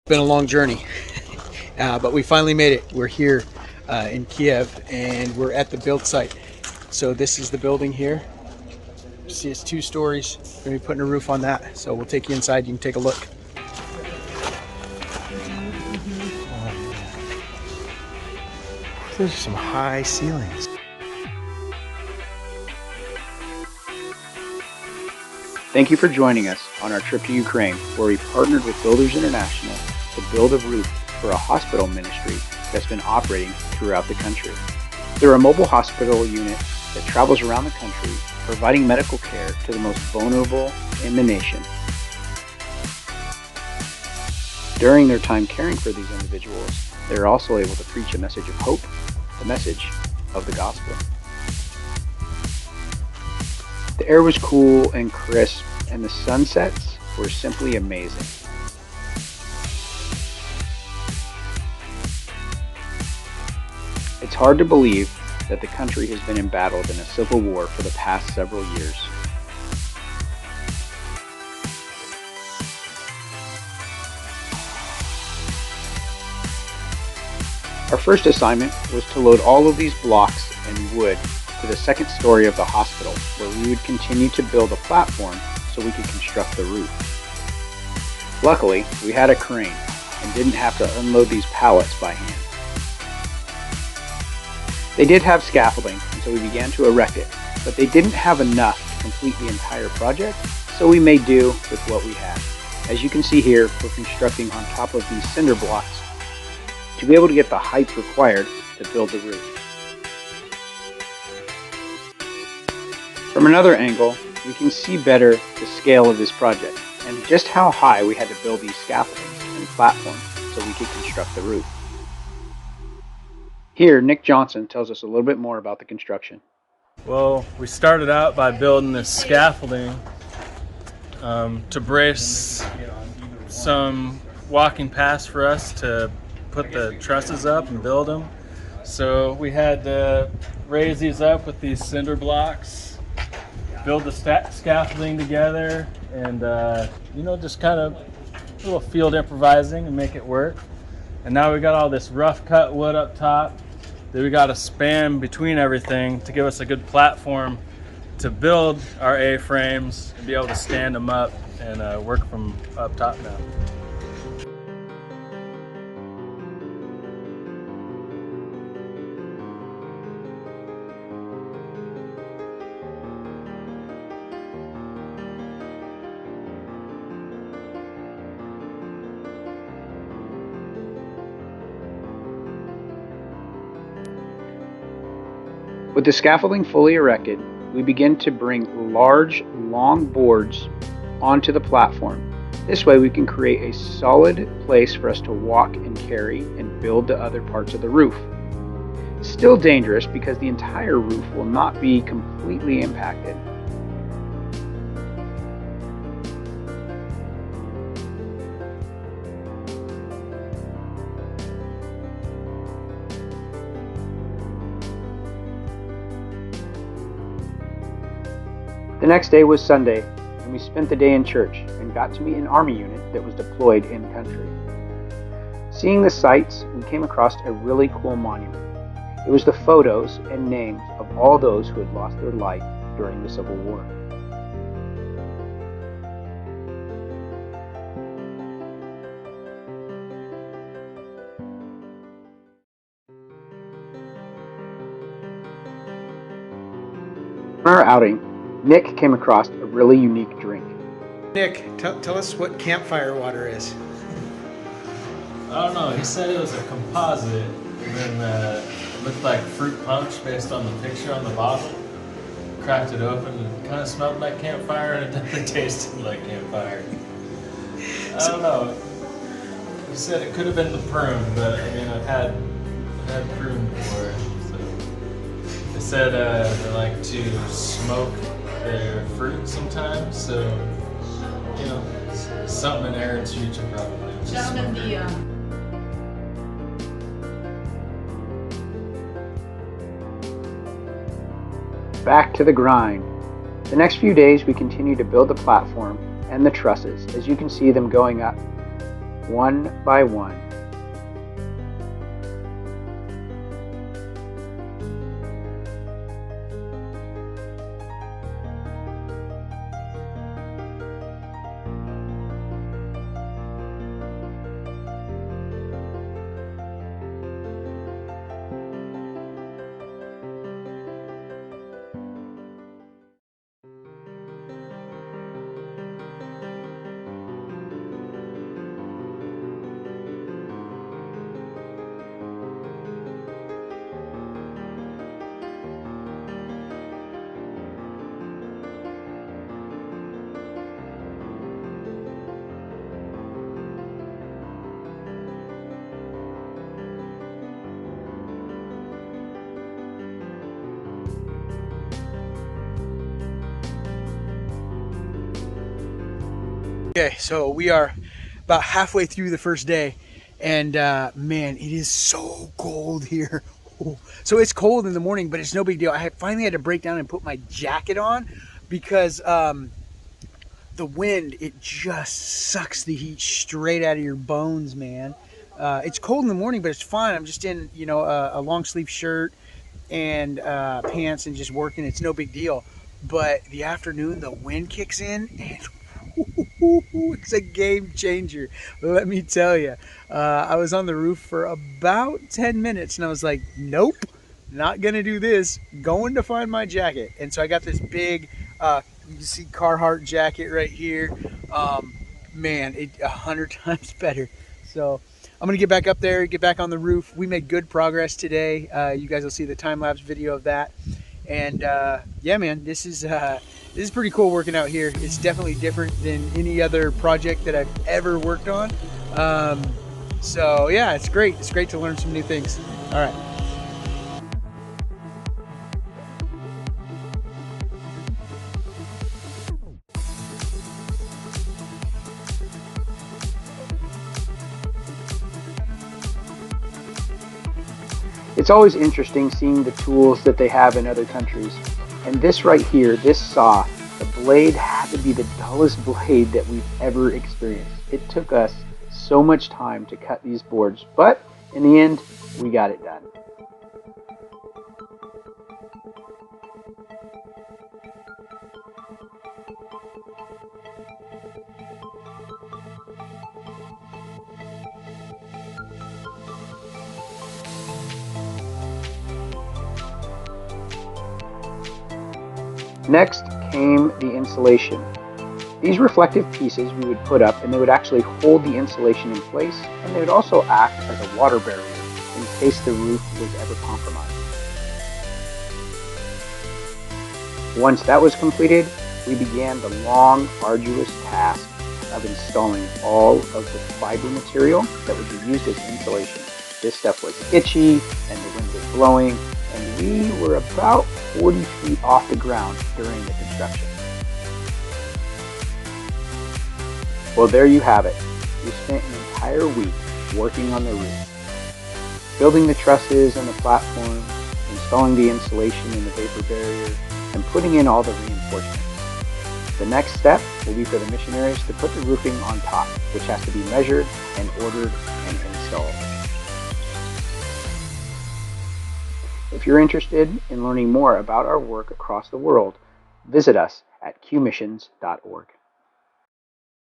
Been a long journey, but we finally made it. We're here in Kiev, and we're at the build site. So this is the building here. You see, it's 2 stories. We're gonna be putting a roof on that. So we'll take you inside. You can take a look. Those are some high ceilings. Thank you for joining us on our trip to Ukraine, where we partnered with Builders International to build a roof for a hospital ministry that's been operating throughout the country. They're a mobile hospital unit that travels around the country, providing medical care to the most vulnerable in the nation. During their time caring for these individuals, they're also able to preach a message of hope, the message of the gospel. The air was cool and crisp, and the sunsets were simply amazing. It's hard to believe that the country has been embattled in a civil war for the past several years. Our first assignment was to load all of these blocks and wood to the second story of the hospital, where we would continue to build a platform so we could construct the roof. Luckily, we had a crane and didn't have to unload these pallets by hand. They did have scaffolding, and so we began to erect it, but they didn't have enough to complete the entire project, so we made do with what we had. As you can see here, we're constructing on top of these cinder blocks to be able to get the height required to build the roof. From another angle, we can see better the scale of this project and just how high we had to build these scaffoldings and platforms so we could construct the roof. Here, Nick Johnson tells us a little bit more about the construction. Well, we started out by building this scaffolding to brace some walking paths for us to put the trusses up and build them. So we had to raise these up with these cinder blocks, build the scaffolding together, and just kind of a little field improvising and make it work. And now we got all this rough cut wood up top that we got to span between everything to give us a good platform to build our A-frames and be able to stand them up and work from up top now. With the scaffolding fully erected, we begin to bring large, long boards onto the platform. This way we can create a solid place for us to walk and carry and build the other parts of the roof. Still dangerous because the entire roof will not be completely impacted. The next day was Sunday, and we spent the day in church and got to meet an army unit that was deployed in country. Seeing the sights, we came across a really cool monument. It was the photos and names of all those who had lost their life during the Civil War. On our outing, Nick came across a really unique drink. Nick, tell us what campfire water is. I don't know, he said it was a composite, and then it looked like fruit punch based on the picture on the bottle. Cracked it open and it kind of smelled like campfire, and it definitely tasted like campfire. I don't know. He said it could have been the prune, but I mean, I've had prune before. So they said they like to smoke their fruit sometimes, so something in Aaron's future probably. Down in the Back to the grind. The next few days we continue to build the platform and the trusses, as you can see them going up. one by one. Okay, so we are about halfway through the first day, and man, it is so cold here. So it's cold in the morning, but it's no big deal. Finally had to break down and put my jacket on because the wind, it just sucks the heat straight out of your bones, man. It's cold in the morning, but it's fine. I'm just in, a long sleeve shirt and pants and just working. It's no big deal. But the afternoon, the wind kicks in and it's a game changer, let me tell you. I was on the roof for about 10 minutes and I was like, nope, not gonna do this. Going to find my jacket. And so I got this big, you can see Carhartt jacket right here. Man, it 100 times better. So I'm gonna get back up there, get back on the roof. We made good progress today. You guys will see the time-lapse video of that. And yeah, man, this is pretty cool working out here. It's definitely different than any other project that I've ever worked on. So yeah, it's great. It's great to learn some new things. All right. It's always interesting seeing the tools that they have in other countries. And this right here, this saw, the blade had to be the dullest blade that we've ever experienced. It took us so much time to cut these boards, but in the end, we got it done. Next came the insulation. These reflective pieces we would put up and they would actually hold the insulation in place, and they would also act as a water barrier in case the roof was ever compromised. Once that was completed, we began the long, arduous task of installing all of the fiber material that would be used as insulation. This stuff was itchy and the wind was blowing, and we were about 40 feet off the ground during the construction. Well, there you have it. We spent an entire week working on the roof, building the trusses and the platform, installing the insulation and the vapor barrier, and putting in all the reinforcements. The next step will be for the missionaries to put the roofing on top, which has to be measured and ordered and installed. If you're interested in learning more about our work across the world, visit us at qmissions.org.